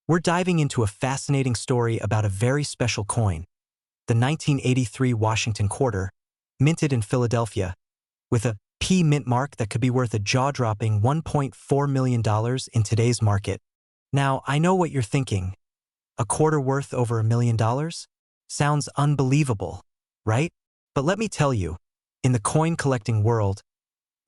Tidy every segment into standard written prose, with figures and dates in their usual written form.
We're diving into a fascinating story about a very special coin, the 1983 Washington Quarter, minted in Philadelphia, with a P mint mark that could be worth a jaw-dropping $1.4 million in today's market. Now, I know what you're thinking. A quarter worth over $1 million? Sounds unbelievable, right? But let me tell you, in the coin collecting world,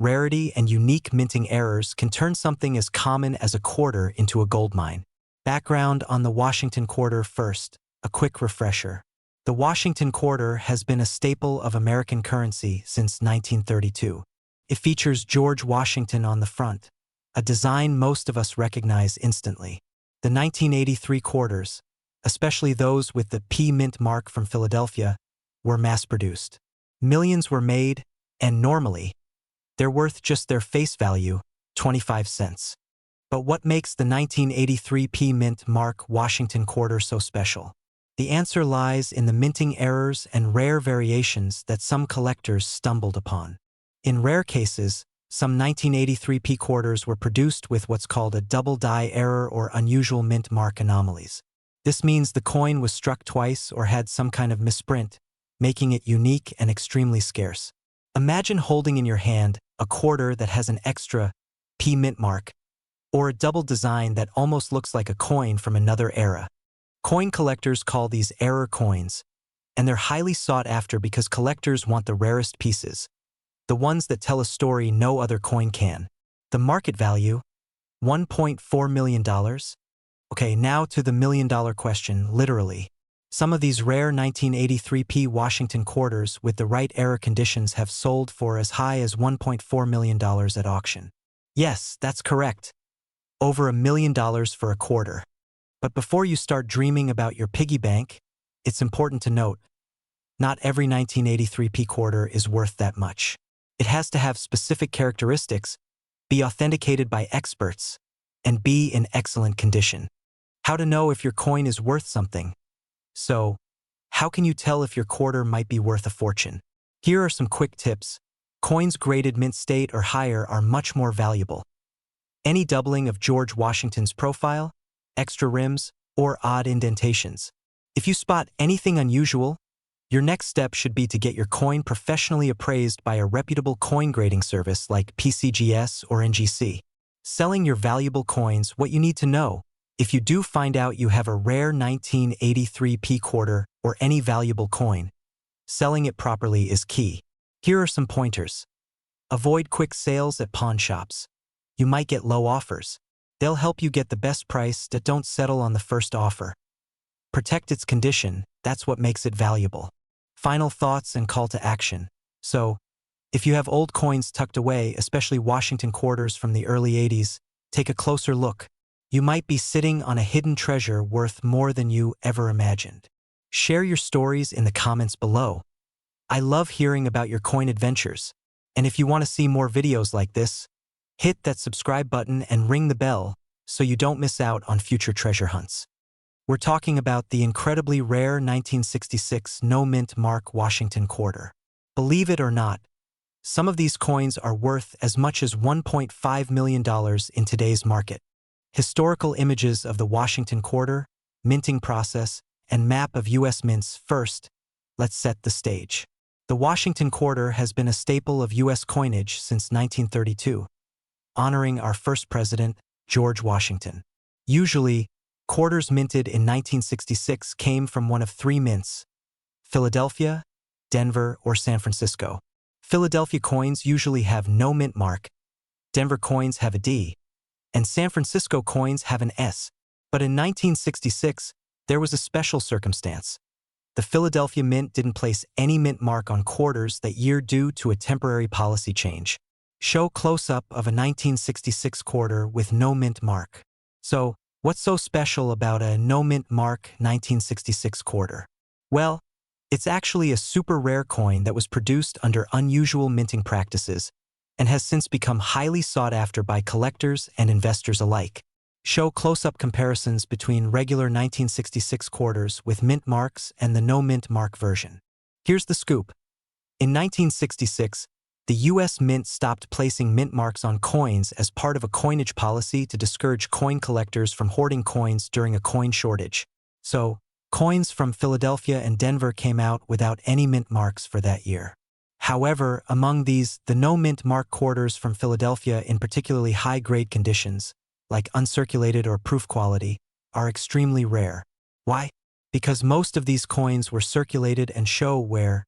rarity and unique minting errors can turn something as common as a quarter into a goldmine. Background on the Washington Quarter first, a quick refresher. The Washington Quarter has been a staple of American currency since 1932. It features George Washington on the front, a design most of us recognize instantly. The 1983 quarters, especially those with the P mint mark from Philadelphia, were mass-produced. Millions were made, and normally, they're worth just their face value, 25 cents. But what makes the 1983 P mint mark Washington Quarter so special? The answer lies in the minting errors and rare variations that some collectors stumbled upon. In rare cases, some 1983 P quarters were produced with what's called a double die error or unusual mint mark anomalies. This means the coin was struck twice or had some kind of misprint, making it unique and extremely scarce. Imagine holding in your hand a quarter that has an extra P mint mark, or a double design that almost looks like a coin from another era. Coin collectors call these error coins, and they're highly sought after because collectors want the rarest pieces, the ones that tell a story no other coin can. The market value? $1.4 million? Okay, now to the million-dollar question, literally. Some of these rare 1983 P Washington quarters with the right error conditions have sold for as high as $1.4 million at auction. Yes, that's correct. Over $1 million for a quarter. But before you start dreaming about your piggy bank, it's important to note, not every 1983 P quarter is worth that much. It has to have specific characteristics, be authenticated by experts, and be in excellent condition. How to know if your coin is worth something? So, how can you tell if your quarter might be worth a fortune? Here are some quick tips. Coins graded mint state or higher are much more valuable. Any doubling of George Washington's profile, extra rims, or odd indentations. If you spot anything unusual, your next step should be to get your coin professionally appraised by a reputable coin grading service like PCGS or NGC. Selling your valuable coins, what you need to know. If you do find out you have a rare 1983 P quarter or any valuable coin, selling it properly is key. Here are some pointers. Avoid quick sales at pawn shops. You might get low offers. They'll help you get the best price that don't settle on the first offer. Protect its condition, that's what makes it valuable. Final thoughts and call to action. So, if you have old coins tucked away, especially Washington quarters from the early 80s, take a closer look. You might be sitting on a hidden treasure worth more than you ever imagined. Share your stories in the comments below. I love hearing about your coin adventures. And if you want to see more videos like this, hit that subscribe button and ring the bell so you don't miss out on future treasure hunts. We're talking about the incredibly rare 1966 no-mint mark Washington Quarter. Believe it or not, some of these coins are worth as much as $1.5 million in today's market. Historical images of the Washington Quarter, minting process, and map of U.S. mints. First, let's set the stage. The Washington Quarter has been a staple of U.S. coinage since 1932, honoring our first president, George Washington. Usually, quarters minted in 1966 came from one of three mints: Philadelphia, Denver, or San Francisco. Philadelphia coins usually have no mint mark, Denver coins have a D, and San Francisco coins have an S. But in 1966, there was a special circumstance. The Philadelphia Mint didn't place any mint mark on quarters that year due to a temporary policy change. Show close-up of a 1966 quarter with no mint mark. So, what's so special about a no mint mark 1966 quarter? Well, it's actually a super rare coin that was produced under unusual minting practices and has since become highly sought after by collectors and investors alike. Show close-up comparisons between regular 1966 quarters with mint marks and the no mint mark version. Here's the scoop. In 1966, The U.S. Mint stopped placing mint marks on coins as part of a coinage policy to discourage coin collectors from hoarding coins during a coin shortage. So, coins from Philadelphia and Denver came out without any mint marks for that year. However, among these, the no mint mark quarters from Philadelphia in particularly high-grade conditions, like uncirculated or proof quality, are extremely rare. Why? Because most of these coins were circulated and show wear,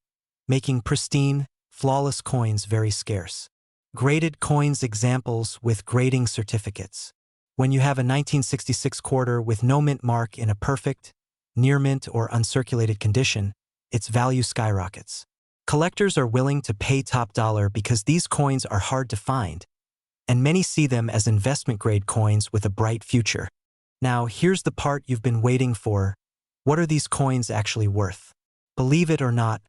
making pristine, flawless coins very scarce. Graded coins examples with grading certificates. When you have a 1966 quarter with no mint mark in a perfect, near mint or uncirculated condition, its value skyrockets. Collectors are willing to pay top dollar because these coins are hard to find, and many see them as investment-grade coins with a bright future. Now, here's the part you've been waiting for. What are these coins actually worth? Believe it or not,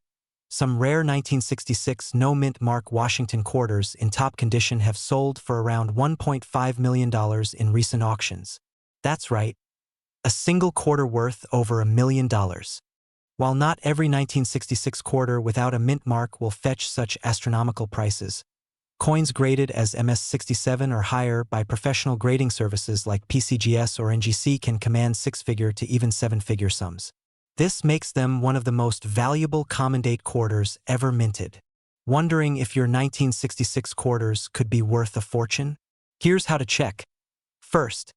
some rare 1966 no-mint mark Washington quarters in top condition have sold for around $1.5 million in recent auctions. That's right, a single quarter worth over $1 million. While not every 1966 quarter without a mint mark will fetch such astronomical prices, coins graded as MS-67 or higher by professional grading services like PCGS or NGC can command six-figure to even seven-figure sums. This makes them one of the most valuable common date quarters ever minted. Wondering if your 1966 quarters could be worth a fortune? Here's how to check. First,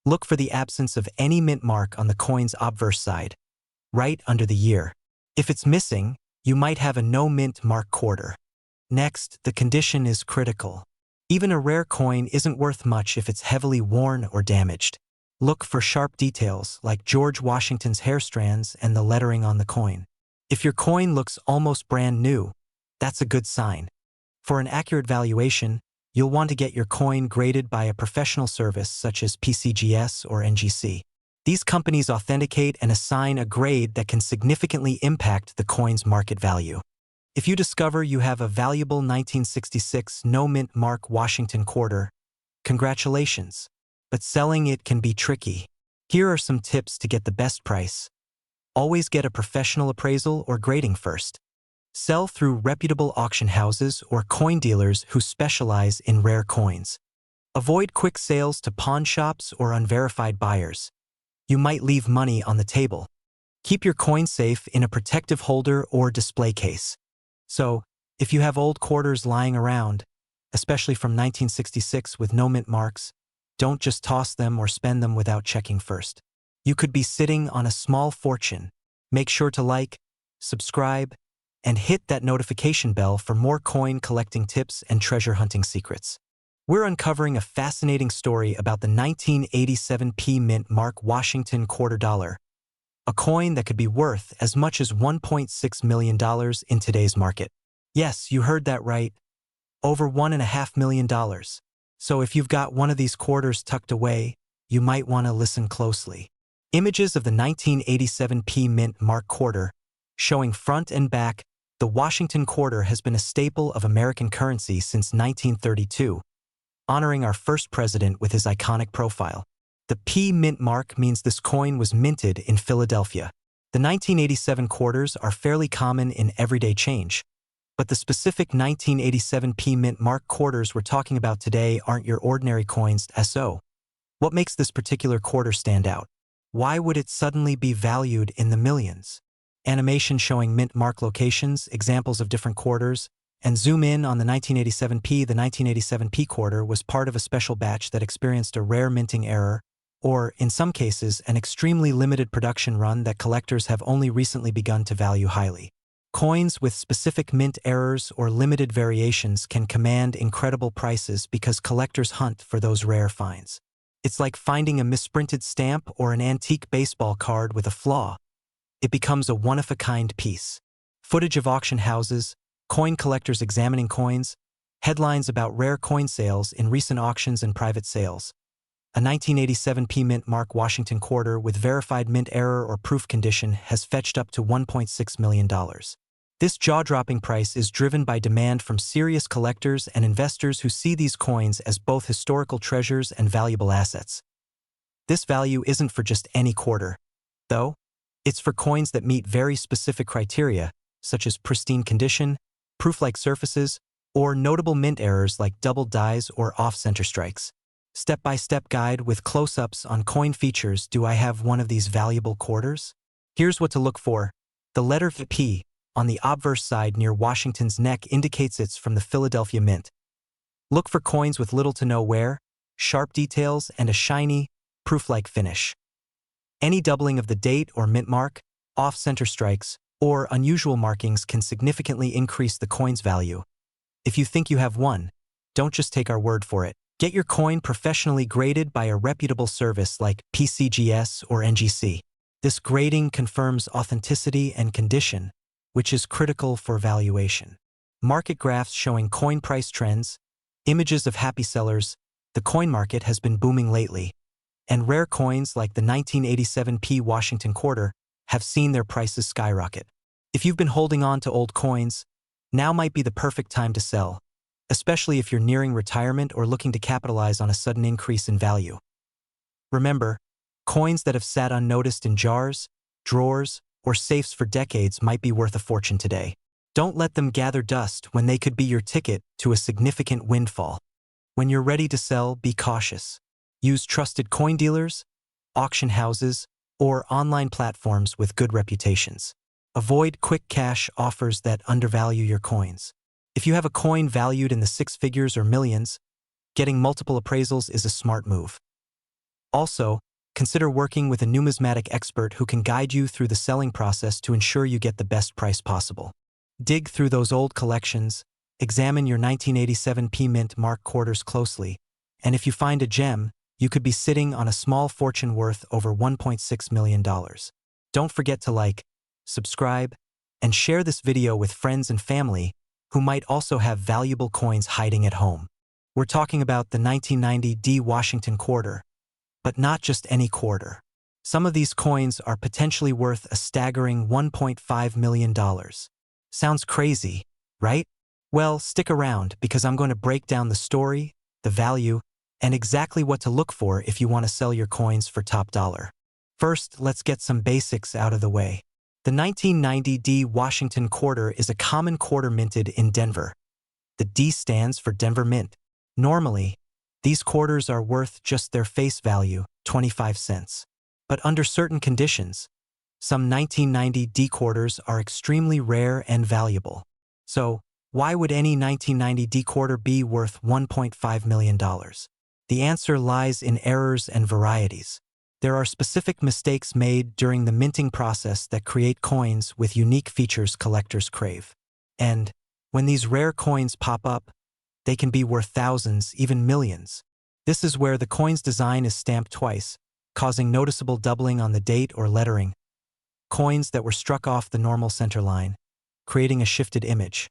look for the absence of any mint mark on the coin's obverse side, right under the year. If it's missing, you might have a no mint mark quarter. Next, the condition is critical. Even a rare coin isn't worth much if it's heavily worn or damaged. Look for sharp details like George Washington's hair strands and the lettering on the coin. If your coin looks almost brand new, that's a good sign. For an accurate valuation, you'll want to get your coin graded by a professional service such as PCGS or NGC. These companies authenticate and assign a grade that can significantly impact the coin's market value. If you discover you have a valuable 1966 no mint mark Washington quarter, congratulations. But selling it can be tricky. Here are some tips to get the best price. Always get a professional appraisal or grading first. Sell through reputable auction houses or coin dealers who specialize in rare coins. Avoid quick sales to pawn shops or unverified buyers. You might leave money on the table. Keep your coin safe in a protective holder or display case. So, if you have old quarters lying around, especially from 1966 with no mint marks, don't just toss them or spend them without checking first. You could be sitting on a small fortune. Make sure to like, subscribe, and hit that notification bell for more coin collecting tips and treasure hunting secrets. We're uncovering a fascinating story about the 1987 P Mint Mark Washington quarter dollar, a coin that could be worth as much as $1.6 million in today's market. Yes, you heard that right, over $1.5 million. So if you've got one of these quarters tucked away, you might want to listen closely. Images of the 1987 P Mint Mark quarter, showing front and back, the Washington quarter has been a staple of American currency since 1932. Honoring our first president with his iconic profile. The P Mint mark means this coin was minted in Philadelphia. The 1987 quarters are fairly common in everyday change, but the specific 1987 P Mint mark quarters we're talking about today aren't your ordinary coins. So, what makes this particular quarter stand out? Why would it suddenly be valued in the millions? Animation showing mint mark locations, examples of different quarters, and zoom in on the 1987P. The 1987P quarter was part of a special batch that experienced a rare minting error, or, in some cases, an extremely limited production run that collectors have only recently begun to value highly. Coins with specific mint errors or limited variations can command incredible prices because collectors hunt for those rare finds. It's like finding a misprinted stamp or an antique baseball card with a flaw. It becomes a one-of-a-kind piece. Footage of auction houses, coin collectors examining coins, headlines about rare coin sales in recent auctions and private sales. A 1987 P Mint Mark Washington quarter with verified mint error or proof condition has fetched up to $1.6 million. This jaw-dropping price is driven by demand from serious collectors and investors who see these coins as both historical treasures and valuable assets. This value isn't for just any quarter, though. It's for coins that meet very specific criteria, such as pristine condition, proof-like surfaces, or notable mint errors like double dies or off-center strikes. Step-by-step guide with close-ups on coin features. Do I have one of these valuable quarters? Here's what to look for. The letter P on the obverse side near Washington's neck indicates it's from the Philadelphia Mint. Look for coins with little to no wear, sharp details, and a shiny, proof-like finish. Any doubling of the date or mint mark, off-center strikes, or unusual markings can significantly increase the coin's value. If you think you have one, don't just take our word for it. Get your coin professionally graded by a reputable service like PCGS or NGC. This grading confirms authenticity and condition, which is critical for valuation. Market graphs showing coin price trends, images of happy sellers. The coin market has been booming lately, and rare coins like the 1987 P Washington Quarter have seen their prices skyrocket. If you've been holding on to old coins, now might be the perfect time to sell, especially if you're nearing retirement or looking to capitalize on a sudden increase in value. Remember, coins that have sat unnoticed in jars, drawers, or safes for decades might be worth a fortune today. Don't let them gather dust when they could be your ticket to a significant windfall. When you're ready to sell, be cautious. Use trusted coin dealers, auction houses, or online platforms with good reputations. Avoid quick cash offers that undervalue your coins. If you have a coin valued in the six figures or millions, getting multiple appraisals is a smart move. Also, consider working with a numismatic expert who can guide you through the selling process to ensure you get the best price possible. Dig through those old collections, examine your 1987 P Mint Mark quarters closely, and if you find a gem, you could be sitting on a small fortune worth over $1.6 million. Don't forget to like, subscribe, and share this video with friends and family who might also have valuable coins hiding at home. We're talking about the 1990 D Washington Quarter, but not just any quarter. Some of these coins are potentially worth a staggering $1.5 million. Sounds crazy, right? Well, stick around because I'm going to break down the story, the value, and exactly what to look for if you want to sell your coins for top dollar. First, let's get some basics out of the way. The 1990 D Washington Quarter is a common quarter minted in Denver. The D stands for Denver Mint. Normally, these quarters are worth just their face value, 25 cents. But under certain conditions, some 1990 D quarters are extremely rare and valuable. So, why would any 1990 D quarter be worth $1.5 million? The answer lies in errors and varieties. There are specific mistakes made during the minting process that create coins with unique features collectors crave. And, when these rare coins pop up, they can be worth thousands, even millions. This is where the coin's design is stamped twice, causing noticeable doubling on the date or lettering. Coins that were struck off the normal center line, creating a shifted image,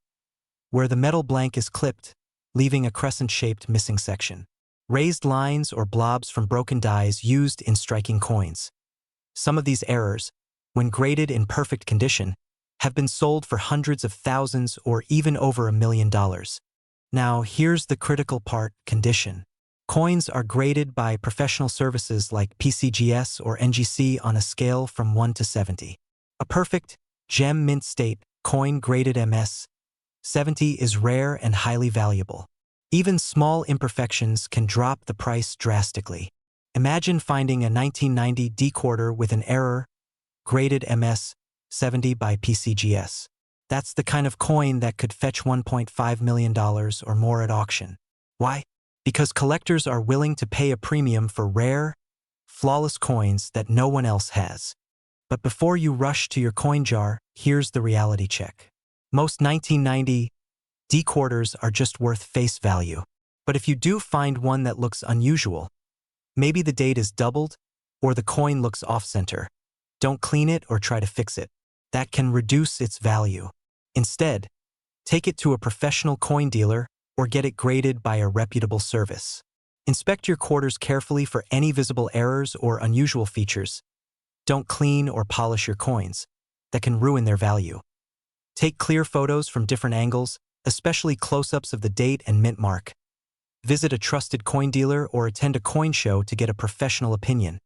where the metal blank is clipped, leaving a crescent-shaped missing section. Raised lines or blobs from broken dies used in striking coins. Some of these errors, when graded in perfect condition, have been sold for hundreds of thousands or even over $1 million. Now, here's the critical part: condition. Coins are graded by professional services like PCGS or NGC on a scale from 1 to 70. A perfect, gem mint state coin graded MS 70 is rare and highly valuable. Even small imperfections can drop the price drastically. Imagine finding a 1990 D quarter with an error, graded MS 70 by PCGS. That's the kind of coin that could fetch $1.5 million or more at auction. Why? Because collectors are willing to pay a premium for rare, flawless coins that no one else has. But before you rush to your coin jar, here's the reality check. Most 1990 D quarters are just worth face value. But if you do find one that looks unusual, maybe the date is doubled or the coin looks off-center, don't clean it or try to fix it. That can reduce its value. Instead, take it to a professional coin dealer or get it graded by a reputable service. Inspect your quarters carefully for any visible errors or unusual features. Don't clean or polish your coins. That can ruin their value. Take clear photos from different angles, especially close-ups of the date and mint mark. Visit a trusted coin dealer or attend a coin show to get a professional opinion.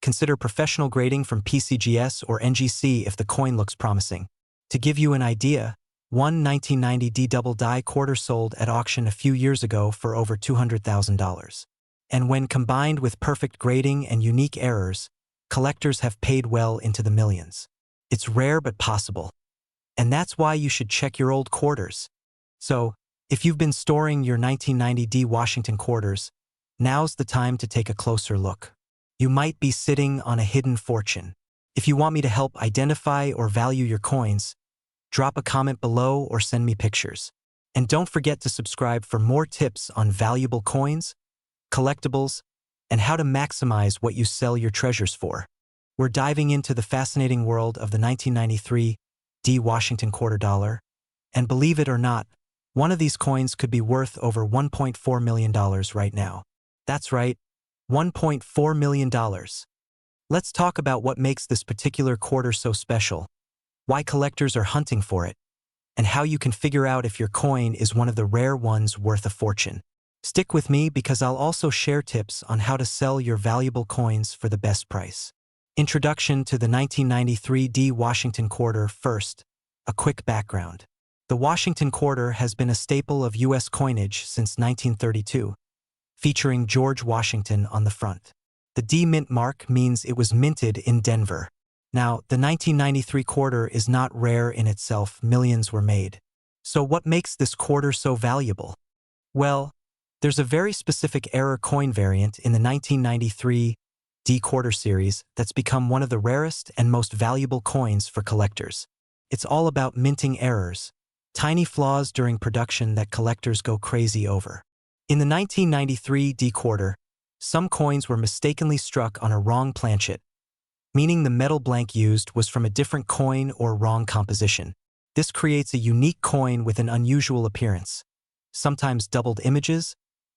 Consider professional grading from PCGS or NGC if the coin looks promising. To give you an idea, One 1990 D double die quarter sold at auction a few years ago for over $200,000. And when combined with perfect grading and unique errors, collectors have paid well into the millions. It's rare but possible. And that's why you should check your old quarters. So, if you've been storing your 1990 D Washington quarters, now's the time to take a closer look. You might be sitting on a hidden fortune. If you want me to help identify or value your coins, drop a comment below or send me pictures. And don't forget to subscribe for more tips on valuable coins, collectibles, and how to maximize what you sell your treasures for. We're diving into the fascinating world of the 1993 D Washington quarter dollar, and believe it or not, one of these coins could be worth over $1.4 million right now. That's right, $1.4 million. Let's talk about what makes this particular quarter so special, why collectors are hunting for it, and how you can figure out if your coin is one of the rare ones worth a fortune. Stick with me because I'll also share tips on how to sell your valuable coins for the best price. Introduction to the 1993 D Washington quarter. First, a quick background. The Washington quarter has been a staple of U.S. coinage since 1932, featuring George Washington on the front. The D mint mark means it was minted in Denver. Now, the 1993 quarter is not rare in itself, millions were made. So what makes this quarter so valuable? Well, there's a very specific error coin variant in the 1993 D quarter series that's become one of the rarest and most valuable coins for collectors. It's all about minting errors, tiny flaws during production that collectors go crazy over. In the 1993 D quarter, some coins were mistakenly struck on a wrong planchet, meaning the metal blank used was from a different coin or wrong composition. This creates a unique coin with an unusual appearance, sometimes doubled images,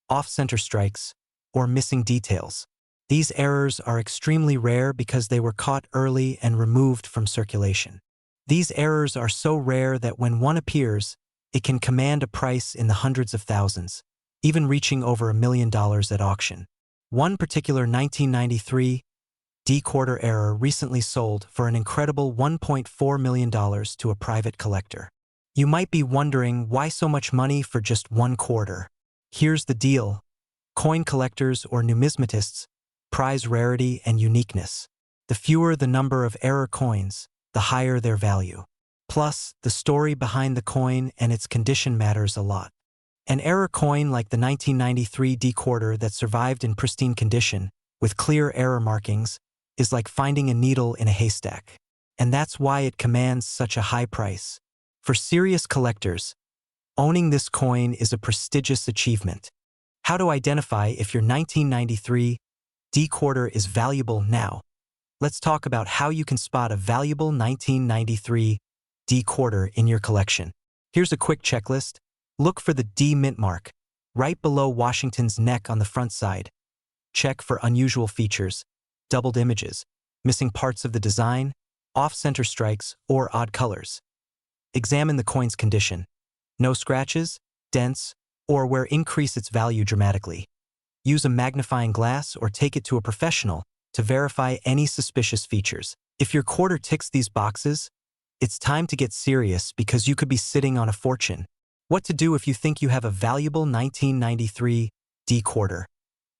off-center strikes, or missing details. These errors are extremely rare because they were caught early and removed from circulation. These errors are so rare that when one appears, it can command a price in the hundreds of thousands, even reaching over $1 million at auction. One particular 1993 D quarter error recently sold for an incredible $1.4 million to a private collector. You might be wondering why so much money for just one quarter. Here's the deal. Coin collectors or numismatists prize rarity and uniqueness. The fewer the number of error coins, the higher their value. Plus, the story behind the coin and its condition matters a lot. An error coin like the 1993 D quarter that survived in pristine condition, with clear error markings, is like finding a needle in a haystack. And that's why it commands such a high price. For serious collectors, owning this coin is a prestigious achievement. How to identify if your 1993 D quarter is valuable now? Let's talk about how you can spot a valuable 1993 D quarter in your collection. Here's a quick checklist. Look for the D mint mark, right below Washington's neck on the front side. Check for unusual features, doubled images, missing parts of the design, off-center strikes, or odd colors. Examine the coin's condition. No scratches, dents, or where increase its value dramatically. Use a magnifying glass or take it to a professional to verify any suspicious features. If your quarter ticks these boxes, it's time to get serious because you could be sitting on a fortune. What to do if you think you have a valuable 1993 D quarter?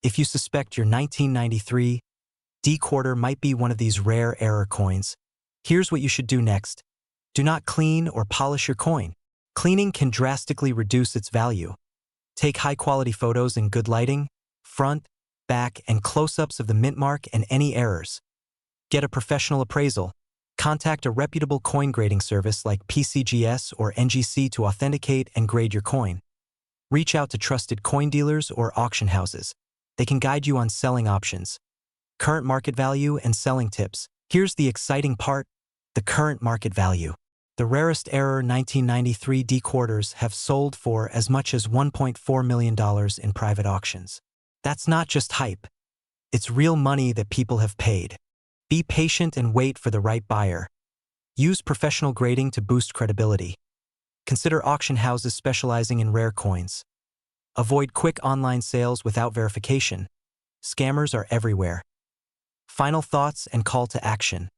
If you suspect your 1993 D quarter might be one of these rare error coins, here's what you should do next. Do not clean or polish your coin. Cleaning can drastically reduce its value. Take high-quality photos in good lighting, front, back, and close-ups of the mint mark and any errors. Get a professional appraisal. Contact a reputable coin grading service like PCGS or NGC to authenticate and grade your coin. Reach out to trusted coin dealers or auction houses. They can guide you on selling options, current market value, and selling tips. Here's the exciting part, the current market value. The rarest error 1993 D quarters have sold for as much as $1.4 million in private auctions. That's not just hype. It's real money that people have paid. Be patient and wait for the right buyer. Use professional grading to boost credibility. Consider auction houses specializing in rare coins. Avoid quick online sales without verification. Scammers are everywhere. Final thoughts and call to action.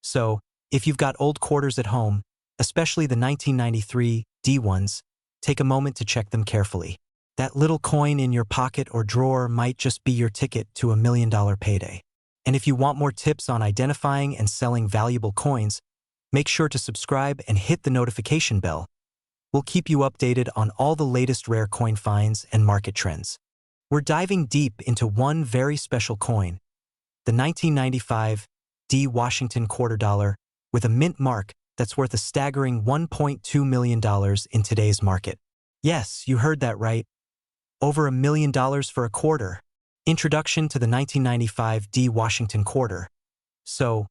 So, if you've got old quarters at home, especially the 1993 D ones. Take a moment to check them carefully. That little coin in your pocket or drawer might just be your ticket to a $1 million payday. And if you want more tips on identifying and selling valuable coins, make sure to subscribe and hit the notification bell. We'll keep you updated on all the latest rare coin finds and market trends. We're diving deep into one very special coin, the 1995 D Washington quarter dollar, with a mint mark that's worth a staggering $1.2 million in today's market. Yes, you heard that right. Over $1 million for a quarter. Introduction to the 1995 D Washington quarter. So,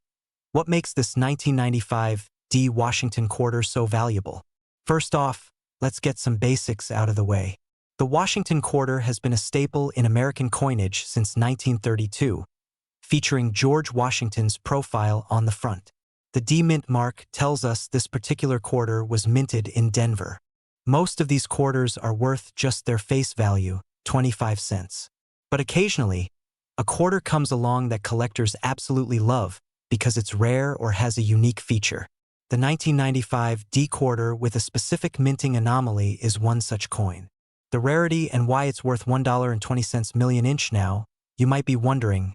what makes this 1995 D Washington quarter so valuable? First off, let's get some basics out of the way. The Washington quarter has been a staple in American coinage since 1932, featuring George Washington's profile on the front. The D mint mark tells us this particular quarter was minted in Denver. Most of these quarters are worth just their face value, 25 cents. But occasionally, a quarter comes along that collectors absolutely love because it's rare or has a unique feature. The 1995 D quarter with a specific minting anomaly is one such coin. The rarity and why it's worth $1.20 million inch now, you might be wondering,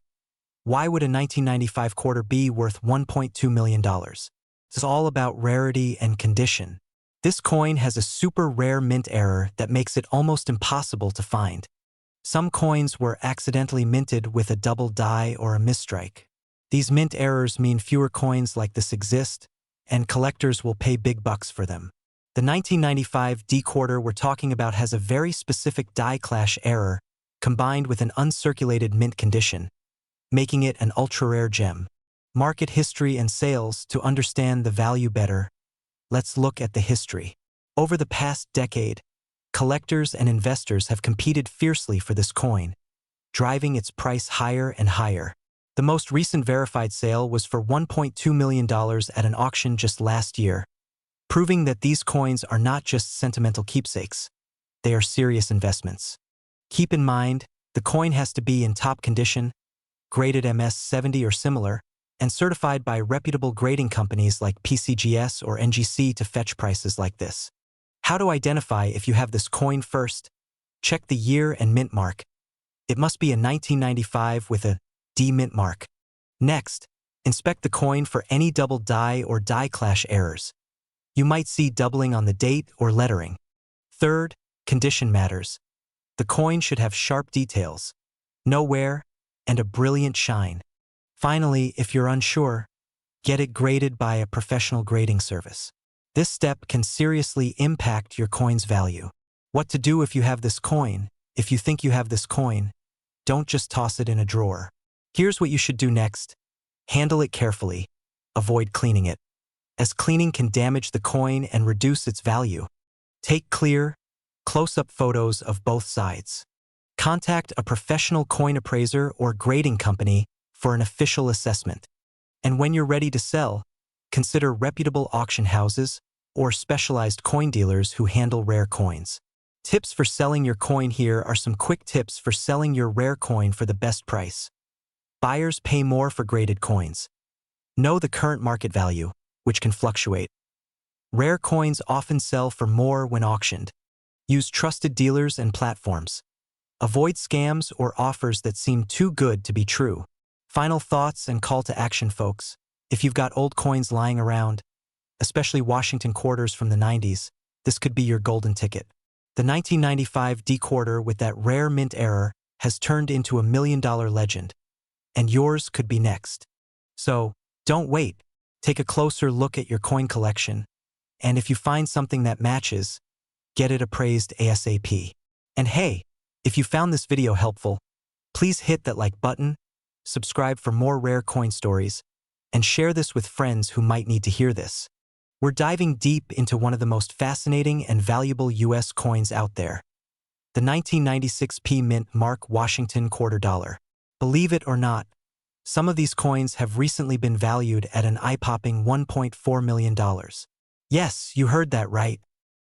why would a 1995 quarter be worth $1.2 million? This is all about rarity and condition. This coin has a super rare mint error that makes it almost impossible to find. Some coins were accidentally minted with a double die or a misstrike. These mint errors mean fewer coins like this exist, and collectors will pay big bucks for them. The 1995 D quarter we're talking about has a very specific die clash error combined with an uncirculated mint condition, making it an ultra-rare gem. Market history and sales. To understand the value better, let's look at the history. Over the past decade, collectors and investors have competed fiercely for this coin, driving its price higher and higher. The most recent verified sale was for $1.2 million at an auction just last year, proving that these coins are not just sentimental keepsakes. They are serious investments. Keep in mind, the coin has to be in top condition, graded MS-70 or similar, and certified by reputable grading companies like PCGS or NGC to fetch prices like this. How to identify if you have this coin? First, check the year and mint mark. It must be a 1995 with a D mint mark. Next, inspect the coin for any double die or die clash errors. You might see doubling on the date or lettering. Third, condition matters. The coin should have sharp details, no wear, and a brilliant shine. Finally, if you're unsure, get it graded by a professional grading service. This step can seriously impact your coin's value. What to do if you have this coin? If you think you have this coin, don't just toss it in a drawer. Here's what you should do next. Handle it carefully. Avoid cleaning it, as cleaning can damage the coin and reduce its value. Take clear, close-up photos of both sides. Contact a professional coin appraiser or grading company for an official assessment. And when you're ready to sell, consider reputable auction houses or specialized coin dealers who handle rare coins. Tips for selling your coin. Here are some quick tips for selling your rare coin for the best price. Buyers pay more for graded coins. Know the current market value, which can fluctuate. Rare coins often sell for more when auctioned. Use trusted dealers and platforms. Avoid scams or offers that seem too good to be true. Final thoughts and call to action, folks. If you've got old coins lying around, especially Washington quarters from the 90s, this could be your golden ticket. The 1995 D quarter with that rare mint error has turned into a $1 million legend, and yours could be next. So, don't wait. Take a closer look at your coin collection, and if you find something that matches, get it appraised ASAP. And hey, if you found this video helpful, please hit that like button, subscribe for more rare coin stories, and share this with friends who might need to hear this. We're diving deep into one of the most fascinating and valuable US coins out there, the 1996 P Mint Mark Washington quarter dollar. Believe it or not, some of these coins have recently been valued at an eye-popping $1.4 million. Yes, you heard that right.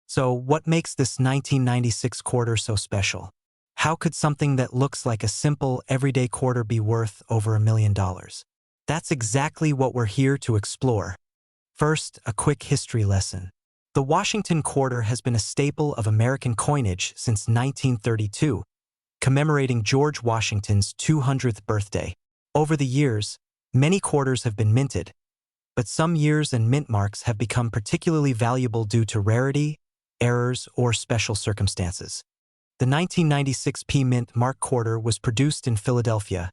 So what makes this 1996 quarter so special? How could something that looks like a simple, everyday quarter be worth over $1 million? That's exactly what we're here to explore. First, a quick history lesson. The Washington quarter has been a staple of American coinage since 1932, commemorating George Washington's 200th birthday. Over the years, many quarters have been minted, but some years and mint marks have become particularly valuable due to rarity, errors, or special circumstances. The 1996 P Mint Mark quarter was produced in Philadelphia,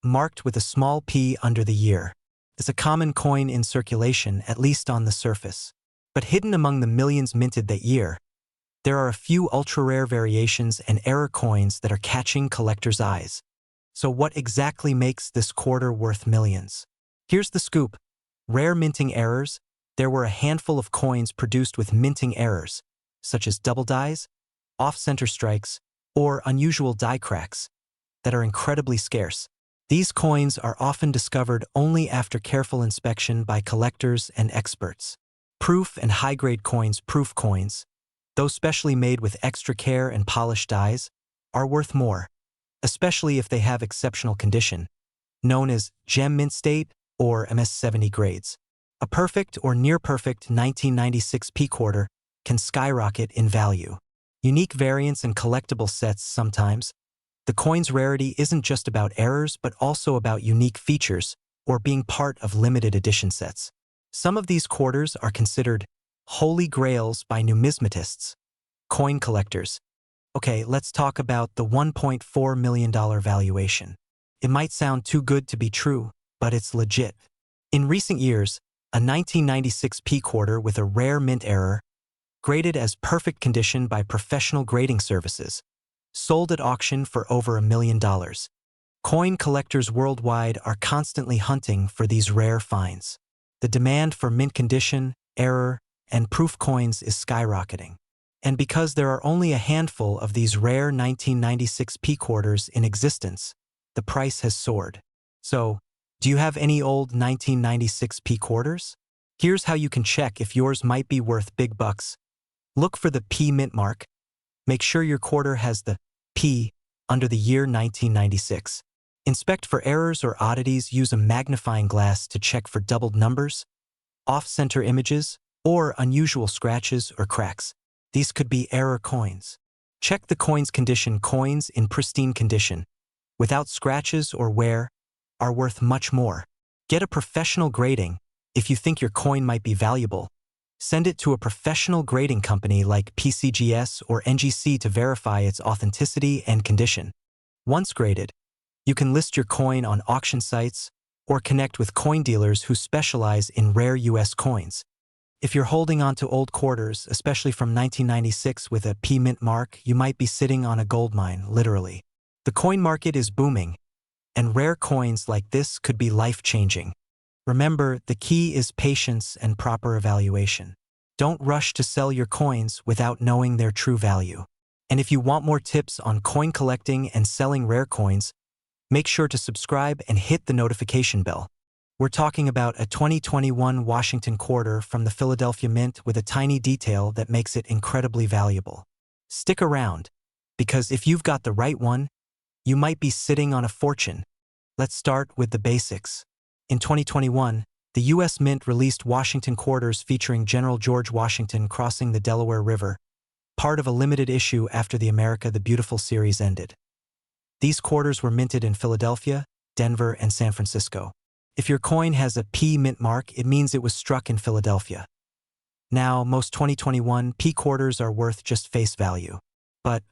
marked with a small p under the year. It's a common coin in circulation, at least on the surface. But hidden among the millions minted that year, there are a few ultra-rare variations and error coins that are catching collectors' eyes. So what exactly makes this quarter worth millions? Here's the scoop. Rare minting errors. There were a handful of coins produced with minting errors, such as double dies, off-center strikes, or unusual die cracks, that are incredibly scarce. These coins are often discovered only after careful inspection by collectors and experts. Proof and high-grade coins, proof coins, those specially made with extra care and polished dies, are worth more, especially if they have exceptional condition, known as gem mint state or MS70 grades. A perfect or near-perfect 1996 P quarter can skyrocket in value. Unique variants and collectible sets sometimes. The coin's rarity isn't just about errors but also about unique features or being part of limited edition sets. Some of these quarters are considered holy grails by numismatists, coin collectors. Okay, let's talk about the $1.4 million valuation. It might sound too good to be true, but it's legit. In recent years, a 1996 P quarter with a rare mint error, graded as perfect condition by professional grading services, sold at auction for over $1 million. Coin collectors worldwide are constantly hunting for these rare finds. The demand for mint condition, error, and proof coins is skyrocketing. And because there are only a handful of these rare 1996 P quarters in existence, the price has soared. So, do you have any old 1996 P quarters? Here's how you can check if yours might be worth big bucks. Look for the P mint mark. Make sure your quarter has the P under the year 1996. Inspect for errors or oddities. Use a magnifying glass to check for doubled numbers, off-center images, or unusual scratches or cracks. These could be error coins. Check the coin's condition. Coins in pristine condition, without scratches or wear, are worth much more. Get a professional grading. If you think your coin might be valuable, send it to a professional grading company like PCGS or NGC to verify its authenticity and condition. Once graded, you can list your coin on auction sites or connect with coin dealers who specialize in rare U.S. coins. If you're holding on to old quarters, especially from 1996 with a P mint mark, you might be sitting on a gold mine, literally. The coin market is booming, and rare coins like this could be life-changing. Remember, the key is patience and proper evaluation. Don't rush to sell your coins without knowing their true value. And if you want more tips on coin collecting and selling rare coins, make sure to subscribe and hit the notification bell. We're talking about a 2021 Washington quarter from the Philadelphia Mint with a tiny detail that makes it incredibly valuable. Stick around, because if you've got the right one, you might be sitting on a fortune. Let's start with the basics. In 2021, the U.S. Mint released Washington quarters featuring General George Washington crossing the Delaware River, part of a limited issue after the America the Beautiful series ended. These quarters were minted in Philadelphia, Denver, and San Francisco. If your coin has a P mint mark, it means it was struck in Philadelphia. Now, most 2021 P quarters are worth just face value. But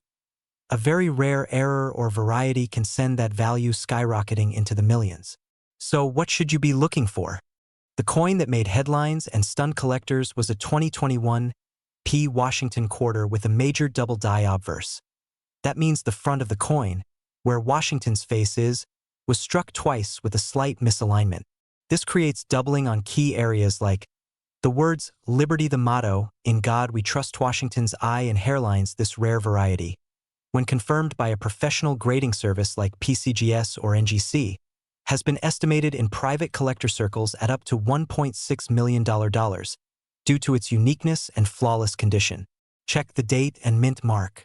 a very rare error or variety can send that value skyrocketing into the millions. So what should you be looking for? The coin that made headlines and stunned collectors was a 2021 P Washington quarter with a major double die obverse. That means the front of the coin, where Washington's face is, was struck twice with a slight misalignment. This creates doubling on key areas like the words "Liberty the motto," "In God we trust." Washington's eye and hairlines. This rare variety, when confirmed by a professional grading service like PCGS or NGC, has been estimated in private collector circles at up to $1.6 million due to its uniqueness and flawless condition. Check the date and mint mark.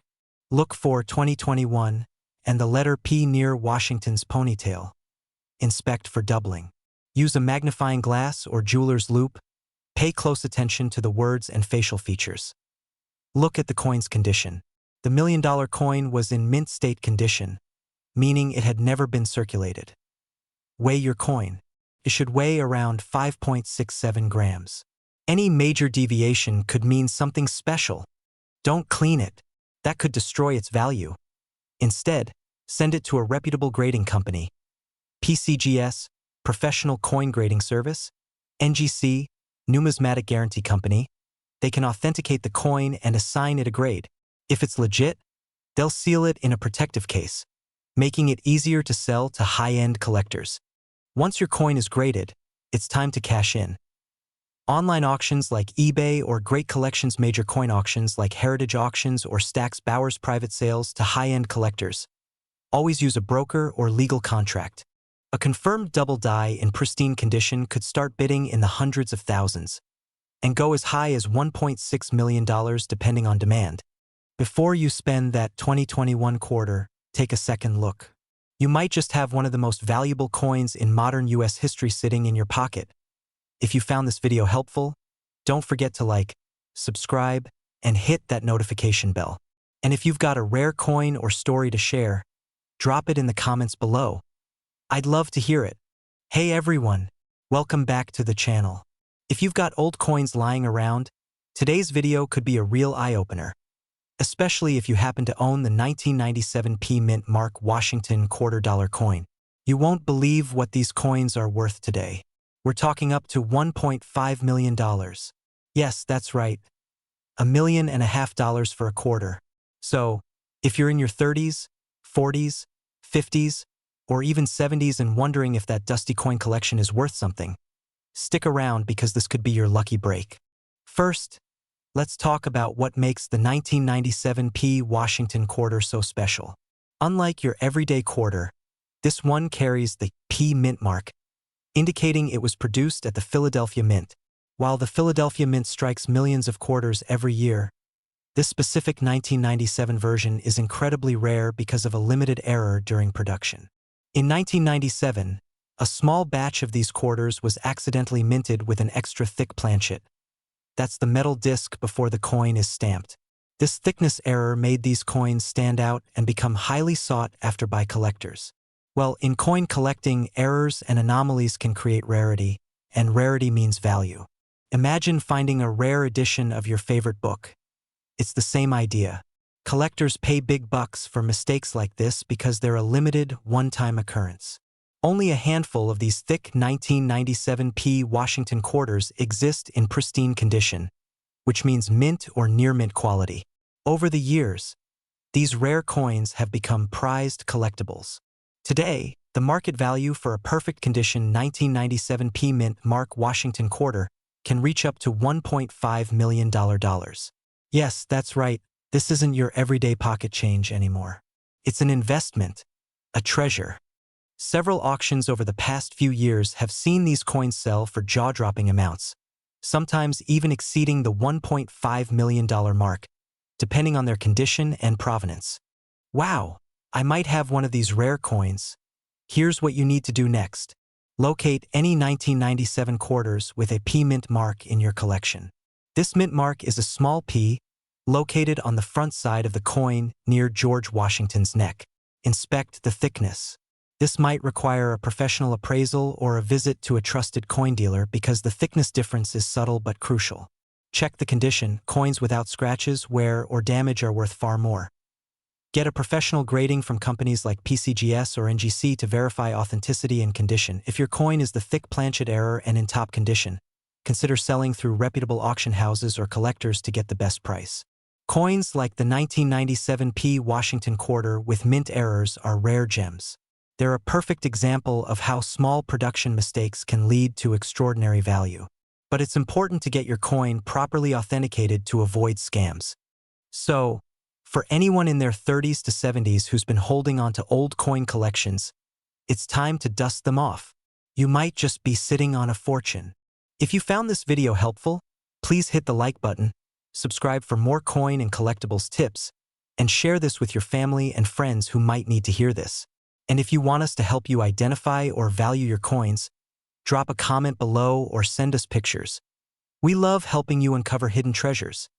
Look for 2021 and the letter P near Washington's ponytail. Inspect for doubling. Use a magnifying glass or jeweler's loupe Pay close attention to the words and facial features. Look at the coin's condition. The $1 million coin was in mint state condition, meaning it had never been circulated. Weigh your coin. It should weigh around 5.67 grams. Any major deviation could mean something special. Don't clean it. That could destroy its value. Instead, send it to a reputable grading company. PCGS, Professional Coin Grading Service, NGC, Numismatic Guarantee Company. They can authenticate the coin and assign it a grade. If it's legit, they'll seal it in a protective case, making it easier to sell to high-end collectors. Once your coin is graded, it's time to cash in. Online auctions like eBay or Great Collections, major coin auctions like Heritage Auctions or Stack's Bowers, private sales to high-end collectors. Always use a broker or legal contract. A confirmed double die in pristine condition could start bidding in the hundreds of thousands and go as high as $1.6 million depending on demand. Before you spend that 2021 quarter, take a second look. You might just have one of the most valuable coins in modern US history sitting in your pocket. If you found this video helpful, don't forget to like, subscribe, and hit that notification bell. And if you've got a rare coin or story to share, drop it in the comments below. I'd love to hear it. Hey everyone, welcome back to the channel. If you've got old coins lying around, today's video could be a real eye-opener, especially if you happen to own the 1997 P Mint Mark Washington $quarter coin. You won't believe what these coins are worth today. We're talking up to $1.5 million. Yes, that's right. $1.5 million for a quarter. So, if you're in your 30s, 40s, 50s, or even 70s and wondering if that dusty coin collection is worth something, stick around because this could be your lucky break. First, let's talk about what makes the 1997 P Washington quarter so special. Unlike your everyday quarter, this one carries the P Mint mark, indicating it was produced at the Philadelphia Mint. While the Philadelphia Mint strikes millions of quarters every year, this specific 1997 version is incredibly rare because of a limited error during production. In 1997, a small batch of these quarters was accidentally minted with an extra thick planchet. That's the metal disc before the coin is stamped. This thickness error made these coins stand out and become highly sought after by collectors. Well, in coin collecting, errors and anomalies can create rarity, and rarity means value. Imagine finding a rare edition of your favorite book. It's the same idea. Collectors pay big bucks for mistakes like this because they're a limited, one-time occurrence. Only a handful of these thick 1997 P Washington quarters exist in pristine condition, which means mint or near-mint quality. Over the years, these rare coins have become prized collectibles. Today, the market value for a perfect condition 1997 P Mint Mark Washington quarter can reach up to $1.5 million. Yes, that's right. This isn't your everyday pocket change anymore. It's an investment, a treasure. Several auctions over the past few years have seen these coins sell for jaw-dropping amounts, sometimes even exceeding the $1.5 million mark, depending on their condition and provenance. Wow, I might have one of these rare coins. Here's what you need to do next. Locate any 1997 quarters with a P Mint mark in your collection. This mint mark is a small P, located on the front side of the coin near George Washington's neck. Inspect the thickness. This might require a professional appraisal or a visit to a trusted coin dealer because the thickness difference is subtle but crucial. Check the condition. Coins without scratches, wear, or damage are worth far more. Get a professional grading from companies like PCGS or NGC to verify authenticity and condition. If your coin is the thick planchet error and in top condition, consider selling through reputable auction houses or collectors to get the best price. Coins like the 1997 P Washington quarter with mint errors are rare gems. They're a perfect example of how small production mistakes can lead to extraordinary value. But it's important to get your coin properly authenticated to avoid scams. So, for anyone in their 30s to 70s who's been holding on to old coin collections, it's time to dust them off. You might just be sitting on a fortune. If you found this video helpful, please hit the like button, subscribe for more coin and collectibles tips, and share this with your family and friends who might need to hear this. And if you want us to help you identify or value your coins, drop a comment below or send us pictures. We love helping you uncover hidden treasures.